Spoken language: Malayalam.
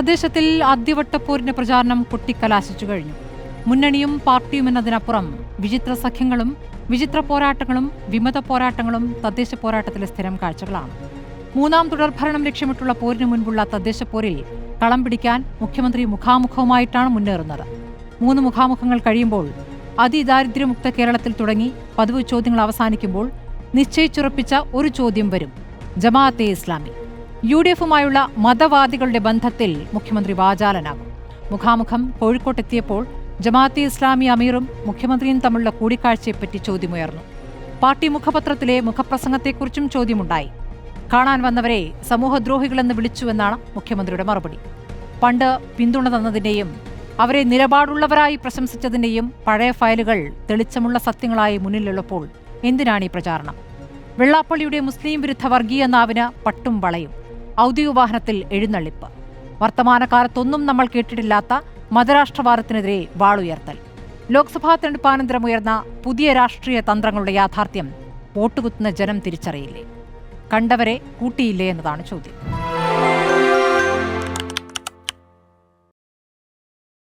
തദ്ദേശത്തിൽ ആദ്യവട്ടപ്പോരിന്റെ പ്രചാരണം കൊട്ടിക്കലാശിച്ചു കഴിഞ്ഞു. മുന്നണിയും പാർട്ടിയും എന്നതിനപ്പുറം വിചിത്ര സഖ്യങ്ങളും വിചിത്ര പോരാട്ടങ്ങളും വിമത പോരാട്ടങ്ങളും തദ്ദേശ പോരാട്ടത്തിലെ സ്ഥിരം കാഴ്ചകളാണ്. മൂന്നാം തുടർഭരണം ലക്ഷ്യമിട്ടുള്ള പോരിന് മുൻപുള്ള തദ്ദേശ പോരിൽ കളം പിടിക്കാൻ മുഖ്യമന്ത്രി മുഖാമുഖവുമായിട്ടാണ് മുന്നേറുന്നത്. 3 മുഖാമുഖങ്ങൾ കഴിയുമ്പോൾ അതിദാരിദ്ര്യമുക്ത കേരളത്തിൽ തുടങ്ങി പതിവ് ചോദ്യങ്ങൾ അവസാനിക്കുമ്പോൾ നിശ്ചയിച്ചുറപ്പിച്ച ഒരു ചോദ്യം വരും: ജമാഅത്തെ ഇസ്ലാമി. UDF-ഉമായുള്ള മതവാദികളുടെ ബന്ധത്തിൽ മുഖ്യമന്ത്രി വാചാലനാകും. മുഖാമുഖം കോഴിക്കോട്ടെത്തിയപ്പോൾ ജമാഅത്തെ ഇസ്ലാമി അമീറും മുഖ്യമന്ത്രിയും തമ്മിലുള്ള കൂടിക്കാഴ്ചയെപ്പറ്റി ചോദ്യമുയർന്നു. പാർട്ടി മുഖപത്രത്തിലെ മുഖപ്രസംഗത്തെക്കുറിച്ചും ചോദ്യമുണ്ടായി. കാണാൻ വന്നവരെ സമൂഹദ്രോഹികളെന്ന് വിളിച്ചുവെന്നാണ് മുഖ്യമന്ത്രിയുടെ മറുപടി. പണ്ട് പിന്തുണ തന്നതിന്റെയും അവരെ നിലപാടുള്ളവരായി പ്രശംസിച്ചതിന്റെയും പഴയ ഫയലുകൾ തെളിച്ചമുള്ള സത്യങ്ങളായി മുന്നിലുള്ളപ്പോൾ എന്തിനാണ് ഈ പ്രചാരണം? വെള്ളാപ്പള്ളിയുടെ മുസ്ലിം വിരുദ്ധ വർഗീയ നാവിന് പട്ടും വളയും. ഔദ്യോഗിക വാഹനത്തിൽ എഴുന്നള്ളിപ്പ്. വർത്തമാനകാലത്തൊന്നും നമ്മൾ കേട്ടിട്ടില്ലാത്ത മതരാഷ്ട്രവാദത്തിനെതിരെ വാളുയർത്തൽ. ലോക്സഭാ തെരഞ്ഞെടുപ്പാനന്തരം ഉയർന്ന പുതിയ രാഷ്ട്രീയ തന്ത്രങ്ങളുടെ യാഥാർത്ഥ്യം വോട്ടുകുത്തുന്ന ജനം തിരിച്ചറിയില്ലേ? കണ്ടവരെ കൂട്ടിയില്ലേ എന്നതാണ് ചോദ്യം.